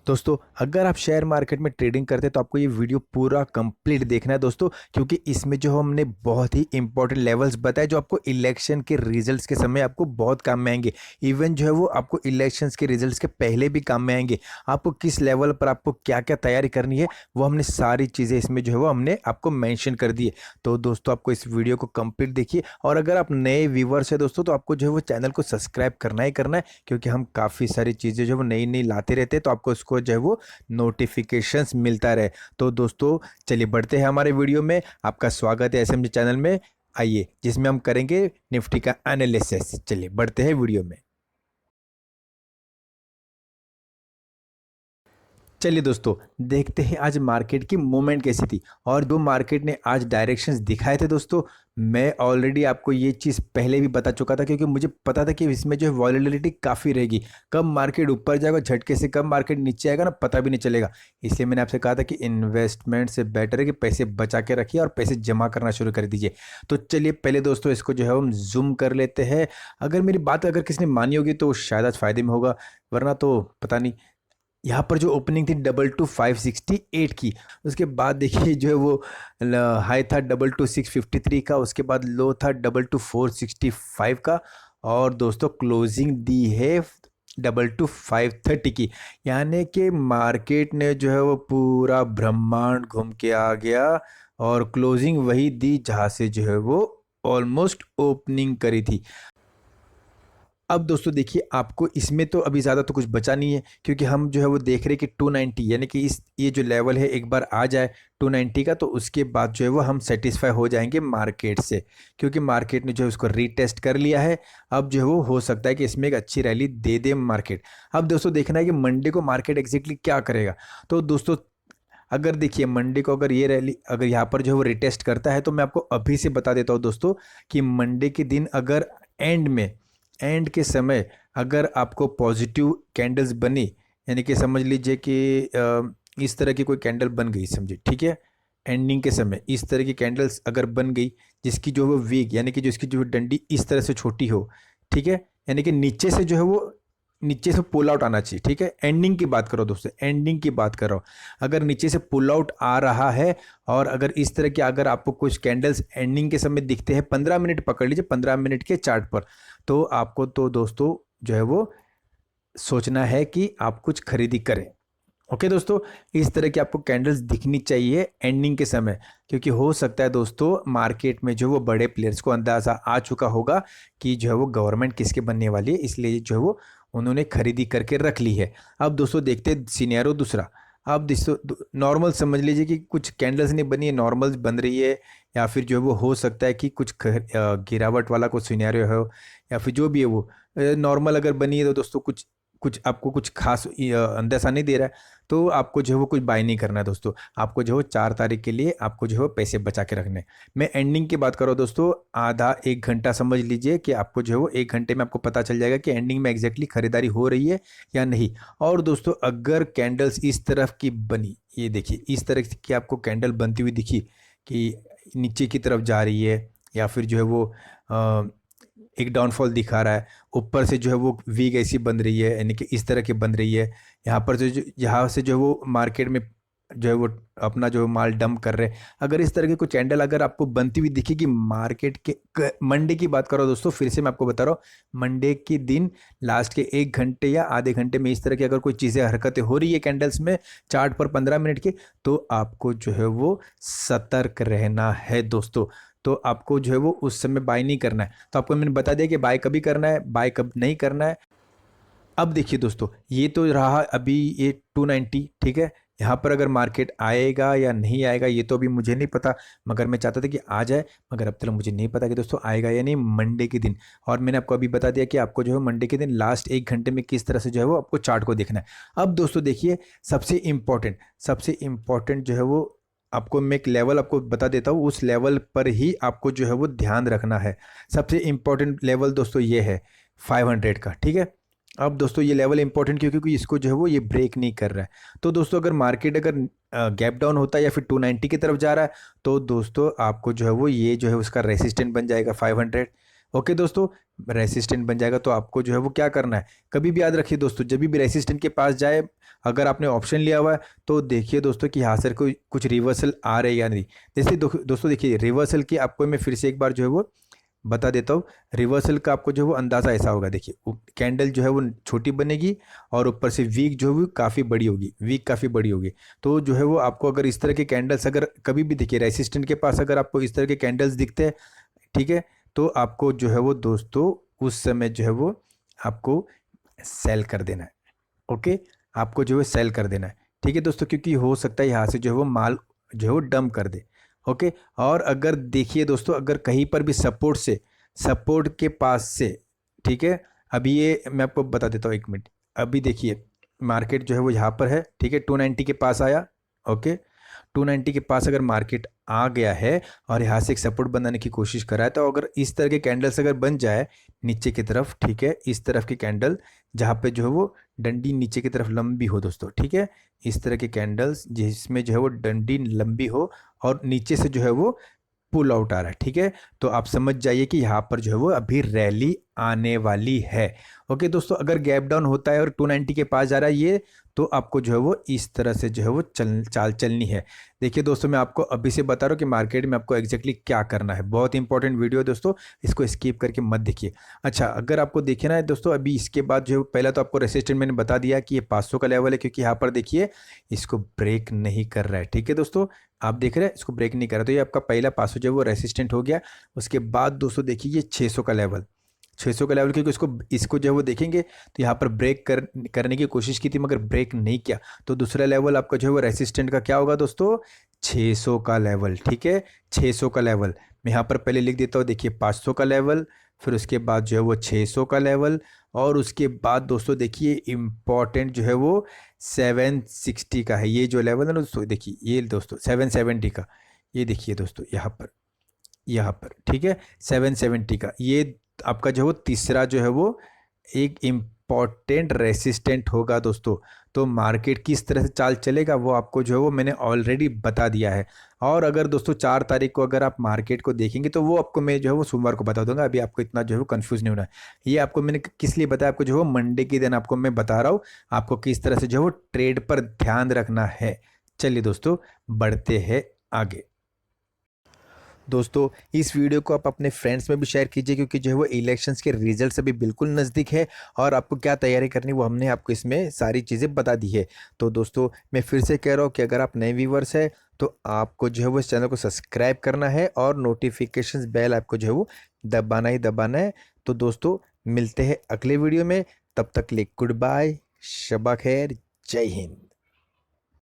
दोस्तों, अगर आप शेयर मार्केट में ट्रेडिंग करते हैं तो आपको ये वीडियो पूरा कंप्लीट देखना है दोस्तों, क्योंकि इसमें जो हमने बहुत ही इंपॉर्टेंट लेवल्स बताए जो आपको इलेक्शन के रिजल्ट्स के समय आपको बहुत काम में आएंगे। इवन जो है वो आपको इलेक्शंस के रिजल्ट्स के पहले भी काम में आएंगे। आपको किस लेवल पर आपको क्या क्या तैयारी करनी है वो हमने सारी चीज़ें इसमें जो है वो हमने आपको मैंशन कर दी है। तो दोस्तों, आपको इस वीडियो को कंप्लीट देखिए, और अगर आप नए व्यूवर्स है दोस्तों तो आपको जो है वो चैनल को सब्सक्राइब करना ही करना है, क्योंकि हम काफ़ी सारी चीज़ें जो है वो नई नई लाते रहते हैं, तो आपको उसको जो है वो नोटिफिकेशंस मिलता रहे। तो दोस्तों, चलिए बढ़ते हैं हमारे वीडियो में। आपका स्वागत है एसएमजी चैनल में। आइए, जिसमें हम करेंगे निफ्टी का एनालिसिस। चलिए बढ़ते हैं वीडियो में। चलिए दोस्तों, देखते हैं आज मार्केट की मूवमेंट कैसी थी और दो मार्केट ने आज डायरेक्शंस दिखाए थे दोस्तों। मैं ऑलरेडी आपको ये चीज़ पहले भी बता चुका था, क्योंकि मुझे पता था कि इसमें जो है वॉलेटिलिटी काफ़ी रहेगी। कब मार्केट ऊपर जाएगा झटके से, कब मार्केट नीचे आएगा ना, पता भी नहीं चलेगा। इसलिए मैंने आपसे कहा था कि इन्वेस्टमेंट से बेटर है कि पैसे बचा के रखिए और पैसे जमा करना शुरू कर दीजिए। तो चलिए पहले दोस्तों इसको जो है हम जूम कर लेते हैं। अगर मेरी बात अगर किसी ने मानी होगी तो शायद आज फायदे में होगा, वरना तो पता नहीं। यहाँ पर जो ओपनिंग थी 22,568 की, उसके बाद देखिए जो है वो हाई था 22,653 का, उसके बाद लो था 22,465 का, और दोस्तों क्लोजिंग दी है 22,530 की। यानी कि मार्केट ने जो है वो पूरा ब्रह्मांड घूम के आ गया और क्लोजिंग वही दी जहाँ से जो है वो ऑलमोस्ट ओपनिंग करी थी। अब दोस्तों देखिए, आपको इसमें तो अभी ज़्यादा तो कुछ बचा नहीं है, क्योंकि हम जो है वो देख रहे हैं कि 290 यानी कि इस ये जो लेवल है एक बार आ जाए 290 का, तो उसके बाद जो है वो हम सेटिस्फाई हो जाएंगे मार्केट से, क्योंकि मार्केट ने जो है उसको रीटेस्ट कर लिया है। अब जो है वो हो सकता है कि इसमें एक अच्छी रैली दे दे मार्केट। अब दोस्तों देखना है कि मंडे को मार्केट एग्जैक्टली क्या करेगा। तो दोस्तों, अगर देखिए मंडे को अगर ये रैली अगर यहाँ पर जो है वो रिटेस्ट करता है, तो मैं आपको अभी से बता देता हूँ दोस्तों कि मंडे के दिन अगर एंड में एंड के समय अगर आपको पॉजिटिव कैंडल्स बनी, यानी कि समझ लीजिए कि इस तरह की कोई कैंडल बन गई, समझिए, ठीक है। एंडिंग के समय इस तरह की कैंडल्स अगर बन गई, जिसकी जो है वो वीक यानी कि जो इसकी जो है डंडी इस तरह से छोटी हो, ठीक है, यानी कि नीचे से जो है वो नीचे से पुल आउट आना चाहिए, ठीक है। एंडिंग की बात करो दोस्तों, एंडिंग की बात कर रहा हूँ। अगर नीचे से पुल आउट आ रहा है और अगर इस तरह के अगर आपको कुछ कैंडल्स एंडिंग के समय दिखते हैं, 15 मिनट पकड़ लीजिए, 15 मिनट के चार्ट पर, तो आपको तो दोस्तों जो है वो सोचना है कि आप कुछ खरीदी करें। ओके दोस्तों, इस तरह की आपको कैंडल्स दिखनी चाहिए एंडिंग के समय, क्योंकि हो सकता है दोस्तों मार्केट में जो वो बड़े प्लेयर्स को अंदाज़ा आ चुका होगा कि जो है वो गवर्नमेंट किसके बनने वाली है, इसलिए जो है वो उन्होंने खरीदी करके रख ली है। अब दोस्तों देखते सिनेरियो दूसरा। अब दोस्तों नॉर्मल समझ लीजिए कि कुछ कैंडल्स नहीं बनी है, नॉर्मल बन रही है, या फिर जो है वो हो सकता है कि कुछ गिरावट वाला कुछ सिनेरियो हो, या फिर जो भी है वो नॉर्मल अगर बनी है, तो दोस्तों कुछ कुछ आपको कुछ खास अंदाजा नहीं दे रहा है, तो आपको जो है वो कुछ बाय नहीं करना है दोस्तों। आपको जो है 4 तारीख के लिए आपको जो है पैसे बचा के रखने हैं। मैं एंडिंग की बात करूँ दोस्तों, आधा एक घंटा समझ लीजिए कि आपको जो है वो 1 घंटे में आपको पता चल जाएगा कि एंडिंग में एग्जैक्टली खरीदारी हो रही है या नहीं। और दोस्तों, अगर कैंडल्स इस तरफ की बनी, ये देखिए इस तरह की आपको कैंडल बनती हुई दिखी कि नीचे की तरफ जा रही है, या फिर जो है वो एक डाउनफॉल दिखा रहा है, ऊपर से जो है वो वीक ऐसी बन रही है, यानी कि इस तरह की बन रही है, यहाँ पर यहाँ से जो है वो मार्केट में जो है वो अपना जो माल डंप कर रहे हैं। अगर इस तरह की कोई कैंडल अगर आपको बनती हुई दिखेगी मार्केट के मंडे की बात करो दोस्तों, फिर से मैं आपको बता रहा हूँ, मंडे के दिन लास्ट के 1 घंटे या आधे घंटे में इस तरह की अगर कोई चीज़ें हरकतें हो रही है कैंडल्स में चार्ट पर 15 मिनट के, तो आपको जो है वो सतर्क रहना है दोस्तों। तो आपको जो है वो उस समय बाय नहीं करना है। तो आपको मैंने बता दिया कि बाय कभी करना है, बाय कब नहीं करना है। अब देखिए दोस्तों, ये तो रहा अभी ये 290, ठीक है। यहाँ पर अगर मार्केट आएगा या नहीं आएगा ये तो अभी मुझे नहीं पता, मगर मैं चाहता था कि आ जाए, मगर अब तक मुझे नहीं पता कि दोस्तों आएगा या नहीं मंडे के दिन। और मैंने आपको अभी बता दिया कि आपको जो है मंडे के दिन लास्ट 1 घंटे में किस तरह से जो है वो आपको चार्ट को देखना है। अब दोस्तों देखिए, सबसे इम्पोर्टेंट जो है वो आपको मैं एक लेवल आपको बता देता हूँ, उस लेवल पर ही आपको जो है वो ध्यान रखना है। सबसे इम्पोर्टेंट लेवल दोस्तों ये है 500 का, ठीक है। अब दोस्तों ये लेवल इंपॉर्टेंट क्यों, क्योंकि इसको जो है वो ये ब्रेक नहीं कर रहा है। तो दोस्तों अगर मार्केट अगर गैप डाउन होता है या फिर 290 की तरफ जा रहा है, तो दोस्तों आपको जो है वो ये जो है उसका रेसिस्टेंट बन जाएगा 500। ओके दोस्तों, रेसिस्टेंट बन जाएगा तो आपको जो है वो क्या करना है, कभी भी याद रखिए दोस्तों, जब भी रेसिस्टेंट के पास जाए, अगर आपने ऑप्शन लिया हुआ है तो देखिए दोस्तों कि यहाँ से कोई कुछ रिवर्सल आ रहे या नहीं। जैसे दोस्तों देखिए रिवर्सल की आपको मैं फिर से एक बार जो है वो बता देता हूँ। रिवर्सल का आपको जो है वो अंदाज़ा ऐसा होगा, देखिए कैंडल जो है वो छोटी बनेगी और ऊपर से वीक जो है वो काफ़ी बड़ी होगी, वीक काफ़ी बड़ी होगी। तो जो है वो आपको अगर इस तरह के कैंडल्स अगर कभी भी दिखे रेसिस्टेंट के पास, अगर आपको इस तरह के कैंडल्स दिखते हैं, ठीक है, तो आपको जो है वो दोस्तों उस समय जो है वो आपको सेल कर देना है। ओके, आपको जो है सेल कर देना है, ठीक है दोस्तों, क्योंकि हो सकता है यहाँ से जो है वो माल जो है वो डंप कर दे। ओके, और अगर देखिए दोस्तों, अगर कहीं पर भी सपोर्ट के पास से, ठीक है, अभी ये मैं आपको बता देता हूँ, 1 मिनट। अभी देखिए मार्केट जो है वो यहाँ पर है, ठीक है, 290 के पास आया। ओके, 290 के पास अगर मार्केट आ गया है और यहाँ से एक सपोर्ट बनाने की कोशिश कर रहा है, तो अगर इस तरह के कैंडल्स अगर बन जाए नीचे की तरफ, ठीक है, इस तरफ की कैंडल जहाँ पे जो है वो डंडी नीचे की तरफ लंबी हो दोस्तों, ठीक है, इस तरह के कैंडल्स जिसमें जो है वो डंडी लंबी हो और नीचे से जो है वो पुल आउट आ रहा है, ठीक है, तो आप समझ जाइए कि यहाँ पर जो है वो अभी रैली आने वाली है। ओके दोस्तों, अगर गैप डाउन होता है और 290 के पास जा रहा है ये, तो आपको जो है वो इस तरह से जो है वो चाल चलनी है। देखिए दोस्तों, मैं आपको अभी से बता रहा हूँ कि मार्केट में आपको एग्जैक्टली क्या करना है। बहुत इंपॉर्टेंट वीडियो है दोस्तों, इसको स्किप करके मत देखिए। अच्छा, अगर आपको देखना है दोस्तों, अभी इसके बाद जो है पहला तो आपको रेसिस्टेंट मैंने बता दिया कि ये 500 का लेवल है, क्योंकि यहाँ पर देखिए इसको ब्रेक नहीं कर रहा है, ठीक है दोस्तों, आप देख रहे हैं इसको ब्रेक नहीं कर रहा, तो ये आपका पहला 500 जो है वो रेसिस्टेंट हो गया। उसके बाद दोस्तों देखिए ये 600 का लेवल, 600 का लेवल, क्योंकि इसको जो है वो देखेंगे तो यहाँ पर करने की कोशिश की थी मगर ब्रेक नहीं किया। तो दूसरा लेवल आपका जो है वो रेसिस्टेंट का क्या होगा दोस्तों, 600 का लेवल, ठीक है, 600 का लेवल। मैं यहाँ पर पहले लिख देता हूँ, देखिए 500 का लेवल, फिर उसके बाद जो है वो 600 का लेवल, और उसके बाद दोस्तों देखिए इम्पॉर्टेंट जो है वो 760 का है, ये जो लेवल है ना दोस्तों, देखिए ये दोस्तों 770 का, ये देखिए दोस्तों यहाँ पर ठीक है, 770 का ये आपका जो है वो तीसरा जो है वो एक इम्पॉर्टेंट रेसिस्टेंट होगा दोस्तों। तो मार्केट किस तरह से चाल चलेगा वो आपको जो है वो मैंने ऑलरेडी बता दिया है। और अगर दोस्तों 4 तारीख को अगर आप मार्केट को देखेंगे तो वो आपको मैं जो है वो सोमवार को बता दूंगा, अभी आपको इतना जो है वो कंफ्यूज नहीं होना है। ये आपको मैंने किस लिए बताया, आपको जो है वो मंडे के दिन आपको मैं बता रहा हूँ आपको किस तरह से जो है वो ट्रेड पर ध्यान रखना है। चलिए दोस्तों, बढ़ते हैं आगे। दोस्तों, इस वीडियो को आप अपने फ्रेंड्स में भी शेयर कीजिए, क्योंकि जो है वो इलेक्शंस के रिजल्ट्स अभी बिल्कुल नज़दीक है और आपको क्या तैयारी करनी वो हमने आपको इसमें सारी चीज़ें बता दी है। तो दोस्तों, मैं फिर से कह रहा हूँ कि अगर आप नए व्यूवर्स हैं तो आपको जो है वो इस चैनल को सब्सक्राइब करना है और नोटिफिकेशन बेल आपको जो है वो दबाना ही दबाना है। तो दोस्तों, मिलते हैं अगले वीडियो में, तब तक के लिए गुड बाय, शबा खैर, जय हिंद।